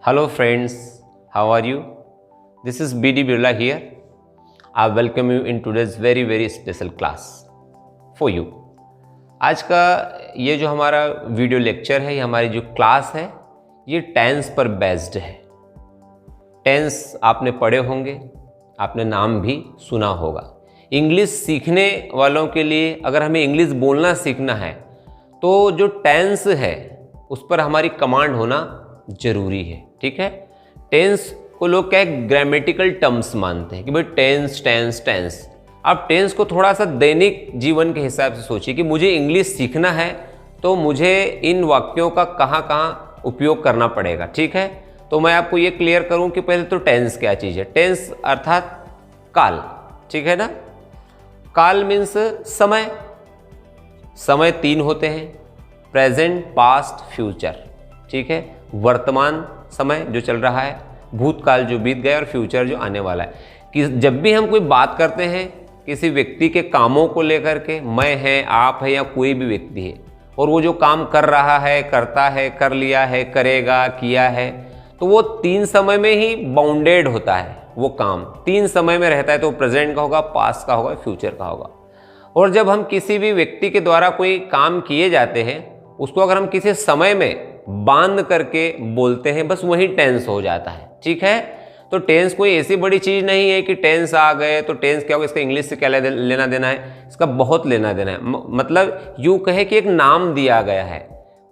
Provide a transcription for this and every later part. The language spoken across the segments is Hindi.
Hello friends, how are you? This is BD Birla here. I welcome you in today's very special class for you. आज का ये जो हमारा वीडियो लेक्चर है, ये हमारी जो क्लास है, ये टेंस पर बेस्ड है। टेंस आपने पढ़े होंगे, आपने नाम भी सुना होगा। इंग्लिश सीखने वालों के लिए अगर हमें इंग्लिश बोलना सीखना है तो जो टेंस है उस पर हमारी कमांड होना ज़रूरी है। ठीक है, टेंस को लोग क्या है, ग्रामेटिकल टर्म्स मानते हैं कि भाई टेंस टेंस टेंस। आप टेंस को थोड़ा सा दैनिक जीवन के हिसाब से सोचिए कि मुझे इंग्लिश सीखना है तो मुझे इन वाक्यों का कहाँ कहाँ उपयोग करना पड़ेगा। ठीक है, तो मैं आपको ये क्लियर करूँ कि पहले तो टेंस क्या चीज़ है। टेंस अर्थात काल, ठीक है ना। काल मीन्स समय। समय 3 होते हैं, प्रेजेंट, पास्ट, फ्यूचर। ठीक है, वर्तमान समय जो चल रहा है, भूतकाल जो बीत गया और फ्यूचर जो आने वाला है। कि जब भी हम कोई बात करते हैं किसी व्यक्ति के कामों को लेकर के, मैं है, आप है या कोई भी व्यक्ति है, और वो जो काम कर रहा है, करता है, कर लिया है, करेगा, किया है, तो वो 3 समय में ही बाउंडेड होता है। वो काम 3 समय में रहता है, तो प्रेजेंट का होगा, पास्ट का होगा, फ्यूचर का होगा। और जब हम किसी भी व्यक्ति के द्वारा कोई काम किए जाते हैं उसको अगर हम किसी समय में बांध करके बोलते हैं, बस वही टेंस हो जाता है। ठीक है, तो टेंस कोई ऐसी बड़ी चीज़ नहीं है कि टेंस आ गए तो टेंस क्या होगा, इसका इंग्लिश से क्या लेना देना है, इसका बहुत लेना देना है। मतलब यूँ कहे कि एक नाम दिया गया है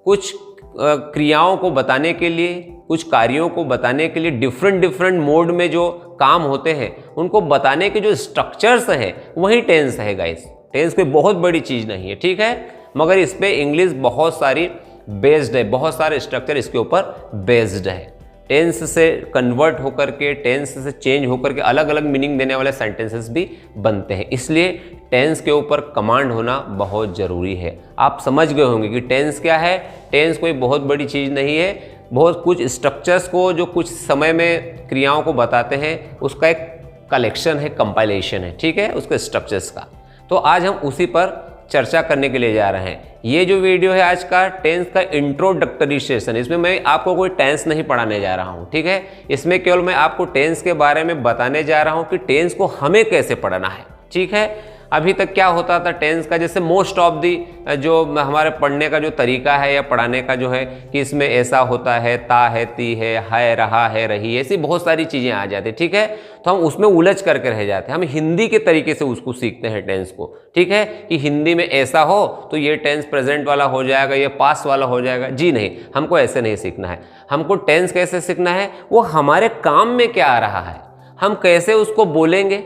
कुछ क्रियाओं को बताने के लिए, कुछ कार्यों को बताने के लिए। डिफरेंट मोड में जो काम होते हैं उनको बताने के जो स्ट्रक्चर्स हैं वही टेंस है गाइस। टेंस कोई बहुत बड़ी चीज़ नहीं है। ठीक है, मगर इस पे इंग्लिश बहुत सारी बेस्ड है, बहुत सारे स्ट्रक्चर इसके ऊपर बेस्ड है। टेंस से कन्वर्ट होकर के, टेंस से चेंज होकर के अलग अलग मीनिंग देने वाले सेंटेंसेस भी बनते हैं। इसलिए टेंस के ऊपर कमांड होना बहुत ज़रूरी है। आप समझ गए होंगे कि टेंस क्या है। टेंस कोई बहुत बड़ी चीज़ नहीं है, बहुत कुछ स्ट्रक्चर्स को जो कुछ समय में क्रियाओं को बताते हैं उसका एक कलेक्शन है, कंपाइलेशन है। ठीक है, उसके स्ट्रक्चर्स का। तो आज हम उसी पर चर्चा करने के लिए जा रहे हैं। ये जो वीडियो है आज का टेंस का इंट्रोडक्टरी सेशन, इसमें मैं आपको कोई टेंस नहीं पढ़ाने जा रहा हूँ। ठीक है, इसमें केवल मैं आपको टेंस के बारे में बताने जा रहा हूँ कि टेंस को हमें कैसे पढ़ना है। ठीक है, अभी तक क्या होता था टेंस का, जैसे मोस्ट ऑफ दी जो हमारे पढ़ने का जो तरीका है या पढ़ाने का जो है कि इसमें ऐसा होता है, ता है, ती है, रहा है, रही, ऐसी बहुत सारी चीज़ें आ जाती। ठीक है, तो हम उसमें उलझ करके रह जाते हैं। हम हिंदी के तरीके से उसको सीखते हैं टेंस को। ठीक है, कि हिंदी में ऐसा हो तो ये टेंस प्रेजेंट वाला हो जाएगा, ये पास्ट वाला हो जाएगा। जी नहीं, हमको ऐसे नहीं सीखना है। हमको टेंस कैसे सीखना है, वो हमारे काम में क्या आ रहा है, हम कैसे उसको बोलेंगे,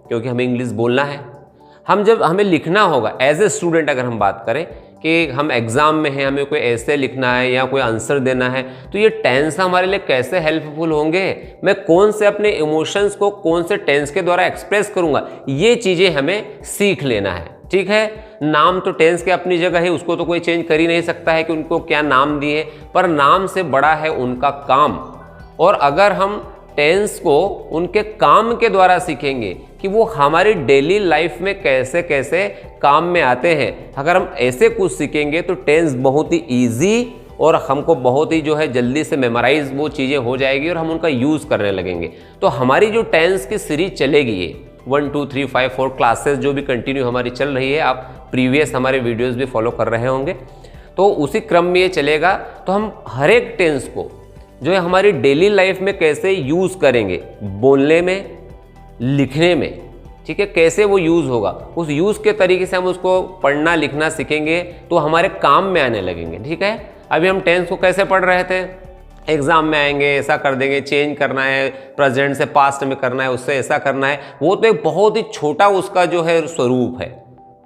क्योंकि हमें इंग्लिश बोलना है। जब हमें लिखना होगा एज ए स्टूडेंट, अगर हम बात करें कि हम एग्ज़ाम में हैं, हमें कोई ऐसे लिखना है या कोई आंसर देना है, तो ये टेंस हमारे लिए कैसे हेल्पफुल होंगे, मैं कौन से अपने इमोशंस को कौन से टेंस के द्वारा एक्सप्रेस करूँगा, ये चीज़ें हमें सीख लेना है। ठीक है, नाम तो टेंस के अपनी जगह है, उसको तो कोई चेंज कर ही नहीं सकता है कि उनको क्या नाम दिए, पर नाम से बड़ा है उनका काम। और अगर हम टेंस को उनके काम के द्वारा सीखेंगे कि वो हमारी डेली लाइफ में कैसे कैसे काम में आते हैं, अगर हम ऐसे कुछ सीखेंगे तो टेंस बहुत ही इजी और हमको बहुत ही जो है जल्दी से मेमोराइज वो चीज़ें हो जाएगी और हम उनका यूज़ करने लगेंगे। तो हमारी जो टेंस की सीरीज चलेगी, ये 1 2 3 5 4 क्लासेस जो भी कंटिन्यू हमारी चल रही है, आप प्रीवियस हमारे वीडियोज़ भी फॉलो कर रहे होंगे, तो उसी क्रम में ये चलेगा। तो हम हर एक टेंस को जो है हमारी डेली लाइफ में कैसे यूज़ करेंगे, बोलने में, लिखने में। ठीक है, कैसे वो यूज़ होगा, उस यूज़ के तरीके से हम उसको पढ़ना लिखना सीखेंगे तो हमारे काम में आने लगेंगे। ठीक है, अभी हम टेंस को कैसे पढ़ रहे थे, एग्ज़ाम में आएंगे ऐसा कर देंगे, चेंज करना है, प्रेजेंट से पास्ट में करना है, उससे ऐसा करना है, वो तो एक बहुत ही छोटा उसका जो है स्वरूप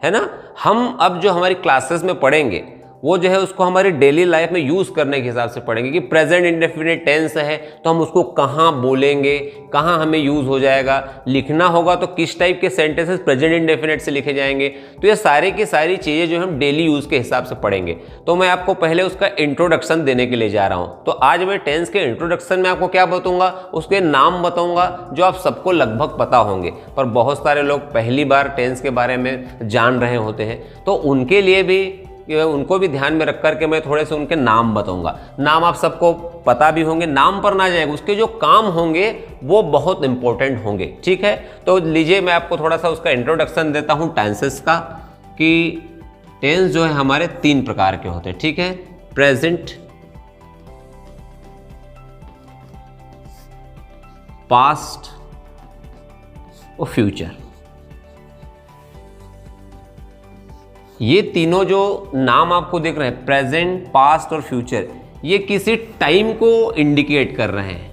है ना। हम अब जो हमारी क्लासेस में पढ़ेंगे वो जो है उसको हमारी डेली लाइफ में यूज़ करने के हिसाब से पढ़ेंगे कि प्रेजेंट इंडेफिनिट टेंस है तो हम उसको कहाँ बोलेंगे, कहाँ हमें यूज़ हो जाएगा, लिखना होगा तो किस टाइप के सेंटेंसेस प्रेजेंट इंडेफिनिट से लिखे जाएंगे। तो ये सारी की सारी चीज़ें जो हम डेली यूज़ के हिसाब से पढ़ेंगे। तो मैं आपको पहले उसका इंट्रोडक्शन देने के लिए जा रहा हूँ। तो आज मैं टेंस के इंट्रोडक्शन में आपको क्या बताऊँगा, उसके नाम बताऊँगा जो आप सबको लगभग पता होंगे, पर बहुत सारे लोग पहली बार टेंस के बारे में जान रहे होते हैं, तो उनके लिए भी उनको भी ध्यान में रख करके मैं थोड़े से उनके नाम बताऊंगा। नाम आप सबको पता भी होंगे, नाम पर ना जाएगा, उसके जो काम होंगे वो बहुत इंपॉर्टेंट होंगे। ठीक है, तो लीजिए मैं आपको थोड़ा सा उसका इंट्रोडक्शन देता हूं टेंसेस का, कि टेंस जो है हमारे 3 प्रकार के होते हैं। ठीक है, प्रेजेंट, पास्ट और फ्यूचर। ये तीनों जो नाम आपको दिख रहे हैं, प्रेजेंट, पास्ट और फ्यूचर, ये किसी टाइम को इंडिकेट कर रहे हैं,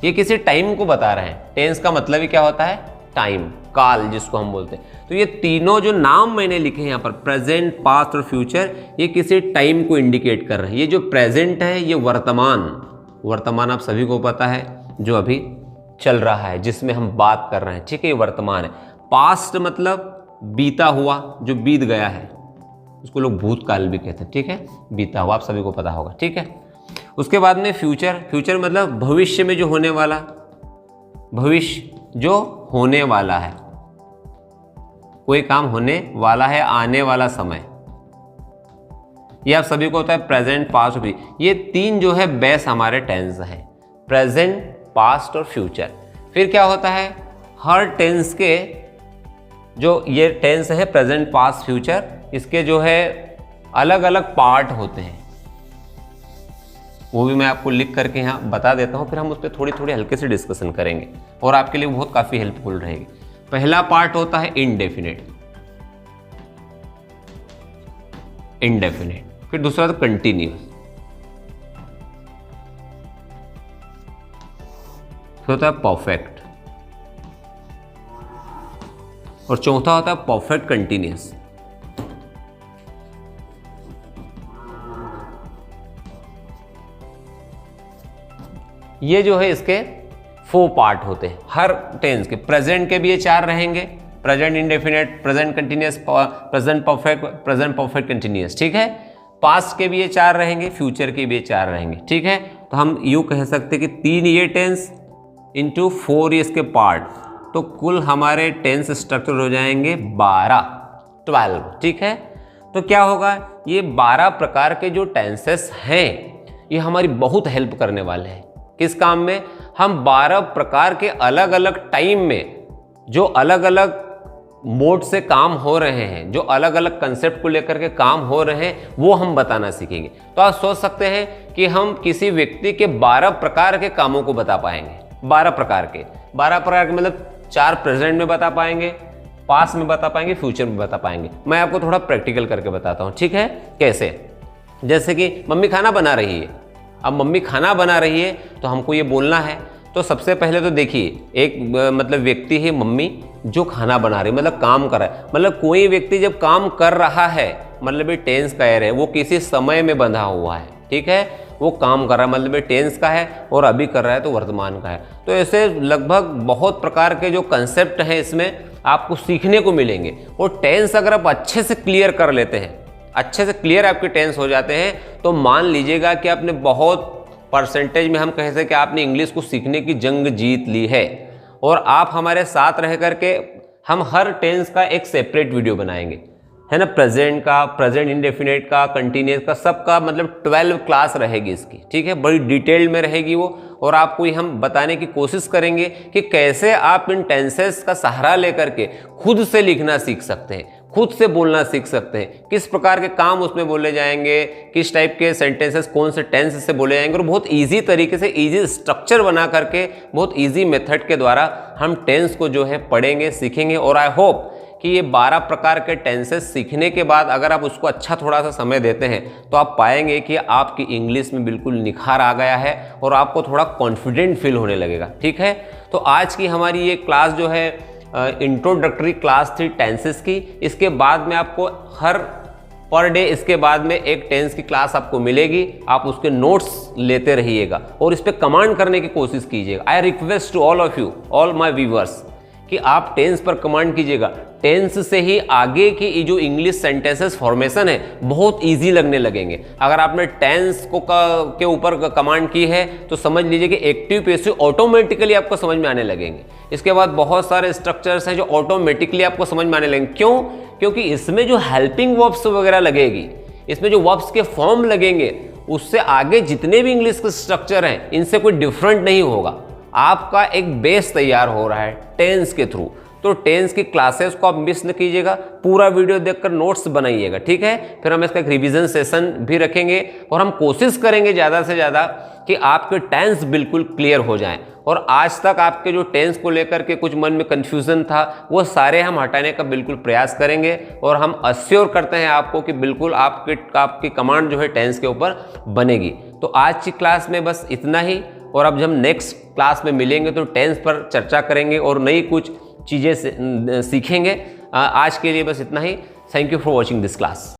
ये किसी टाइम को बता रहे हैं। टेंस का मतलब ही क्या होता है? टाइम, काल जिसको हम बोलते हैं। तो ये तीनों जो नाम मैंने लिखे हैं यहाँ पर, प्रेजेंट, पास्ट और फ्यूचर, ये किसी टाइम को इंडिकेट कर रहे हैं। ये जो प्रेजेंट है ये वर्तमान, वर्तमान आप सभी को पता है, जो अभी चल रहा है, जिसमें हम बात कर रहे हैं। ठीक है, ये वर्तमान है। पास्ट मतलब बीता हुआ, जो बीत गया है, उसको लोग भूतकाल भी कहते हैं। ठीक है, बीता हुआ, आप सभी को पता होगा। ठीक है, उसके बाद में फ्यूचर, फ्यूचर मतलब भविष्य में जो होने वाला, भविष्य जो होने वाला है, कोई काम होने वाला है, आने वाला समय, ये आप सभी को होता है प्रेजेंट, पास्ट और फ्यूचर। ये 3 जो है बेस हमारे टेंस है, प्रेजेंट, पास्ट और फ्यूचर। फिर क्या होता है, हर टेंस के जो ये टेंस है प्रेजेंट, पास्ट, फ्यूचर, इसके जो है अलग अलग पार्ट होते हैं, वो भी मैं आपको लिख करके यहाँ बता देता हूँ, फिर हम उस पर थोड़ी थोड़ी हल्के से डिस्कशन करेंगे और आपके लिए बहुत काफ़ी हेल्पफुल रहेगी। पहला पार्ट होता है इनडेफिनेट, इनडेफिनेट। फिर दूसरा तो कंटिन्यूस, फिर होता है परफेक्ट, और चौथा होता है परफेक्ट कंटिन्यूस। ये जो है इसके 4 पार्ट होते हैं हर टेंस के। प्रेजेंट के भी ये 4 रहेंगे, present indefinite, present continuous, present perfect, present perfect continuous. ठीक है, पास्ट के भी ये 4 रहेंगे, फ्यूचर के भी ये 4 रहेंगे। ठीक है, तो हम यूँ कह सकते हैं कि 3 ये टेंस इंटू 4 ये इसके पार्ट, तो कुल हमारे टेंस स्ट्रक्चर हो जाएंगे 12। ठीक है, तो क्या होगा, ये 12 प्रकार के जो टेंसेस हैं ये हमारी बहुत हेल्प करने वाले हैं। किस काम में? हम 12 प्रकार के अलग अलग टाइम में जो अलग अलग मोड से काम हो रहे हैं, जो अलग अलग कंसेप्ट को लेकर के काम हो रहे हैं, वो हम बताना सीखेंगे। तो आप सोच सकते हैं कि हम किसी व्यक्ति के 12 प्रकार के कामों को बता पाएंगे। 12 प्रकार के मतलब 4 प्रेजेंट में बता पाएंगे, पास्ट में बता पाएंगे, फ्यूचर में बता पाएंगे। मैं आपको थोड़ा प्रैक्टिकल करके बताता हूँ। ठीक है, कैसे? जैसे कि मम्मी खाना बना रही है। अब मम्मी खाना बना रही है तो हमको ये बोलना है, तो सबसे पहले तो देखिए, एक मतलब व्यक्ति है मम्मी जो खाना बना रही है, मतलब काम कर रहा है। मतलब कोई व्यक्ति जब काम कर रहा है, मतलब ये टेंस का है, वो किसी समय में बंधा हुआ है। ठीक है, वो काम कर रहा है, मतलब ये टेंस का है, और अभी कर रहा है तो वर्तमान का है। तो ऐसे लगभग बहुत प्रकार के जो कंसेप्ट हैं इसमें आपको सीखने को मिलेंगे। और टेंस अगर आप अच्छे से क्लियर कर लेते हैं, अच्छे से क्लियर आपके टेंस हो जाते हैं, तो मान लीजिएगा कि आपने बहुत परसेंटेज में हम कह सकते कि आपने इंग्लिश को सीखने की जंग जीत ली है। और आप हमारे साथ रह करके हम हर टेंस का एक सेपरेट वीडियो बनाएंगे, है ना, प्रेजेंट का, प्रेजेंट इंडेफिनेट का, कंटिन्यूस का, सबका मतलब 12 क्लास रहेगी इसकी। ठीक है, बड़ी डिटेल में रहेगी वो, और आपको ये हम बताने की कोशिश करेंगे कि कैसे आप इन टेंसेस का सहारा लेकर के खुद से लिखना सीख सकते हैं, खुद से बोलना सीख सकते हैं, किस प्रकार के काम उसमें बोले जाएंगे, किस टाइप के सेंटेंसेस कौन से टेंस से बोले जाएंगे, और बहुत इजी तरीके से इजी स्ट्रक्चर बना करके बहुत इजी मेथड के द्वारा हम टेंस को जो है पढ़ेंगे, सीखेंगे। और आई होप कि ये 12 प्रकार के टेंसेस सीखने के बाद अगर आप उसको अच्छा थोड़ा सा समय देते हैं तो आप पाएंगे कि आपकी इंग्लिश में बिल्कुल निखार आ गया है और आपको थोड़ा कॉन्फिडेंट फील होने लगेगा। ठीक है, तो आज की हमारी ये क्लास जो है इंट्रोडक्टरी क्लास थी टेंसेस की। इसके बाद में आपको हर पर डे इसके बाद में एक टेंस की क्लास आपको मिलेगी, आप उसके नोट्स लेते रहिएगा और इस पर कमांड करने की कोशिश कीजिएगा। I request to all of you, all my viewers, कि आप टेंस पर कमांड कीजिएगा। टेंस से ही आगे की जो इंग्लिश सेंटेंसेस फॉर्मेशन है बहुत इजी लगने लगेंगे। अगर आपने टेंस को के ऊपर कमांड की है तो समझ लीजिए कि एक्टिव पैसिव ऑटोमेटिकली आपको समझ में आने लगेंगे। इसके बाद बहुत सारे स्ट्रक्चर्स हैं जो ऑटोमेटिकली आपको समझ में आने लगेंगे। क्यों? क्योंकि इसमें जो हेल्पिंग वर्ब्स वगैरह लगेगी, इसमें जो वर्ब्स के फॉर्म लगेंगे उससे आगे जितने भी इंग्लिश के स्ट्रक्चर हैं इनसे कोई डिफरेंट नहीं होगा। आपका एक बेस तैयार हो रहा है टेंस के थ्रू। तो टेंस की क्लासेस को आप मिस न कीजिएगा, पूरा वीडियो देखकर नोट्स बनाइएगा, ठीक है। फिर हम इसका एक रिवीजन सेशन भी रखेंगे और हम कोशिश करेंगे ज़्यादा से ज़्यादा कि आपके टेंस बिल्कुल क्लियर हो जाएं। और आज तक आपके जो टेंस को लेकर के कुछ मन में कन्फ्यूज़न था वो सारे हम हटाने का बिल्कुल प्रयास करेंगे और हम अश्योर करते हैं आपको कि बिल्कुल आपकी कमांड जो है टेंस के ऊपर बनेगी। तो आज की क्लास में बस इतना ही, और अब जब हम नेक्स्ट क्लास में मिलेंगे तो टेंस पर चर्चा करेंगे और नई कुछ चीज़ें सीखेंगे। आज के लिए बस इतना ही। Thank you for watching this class.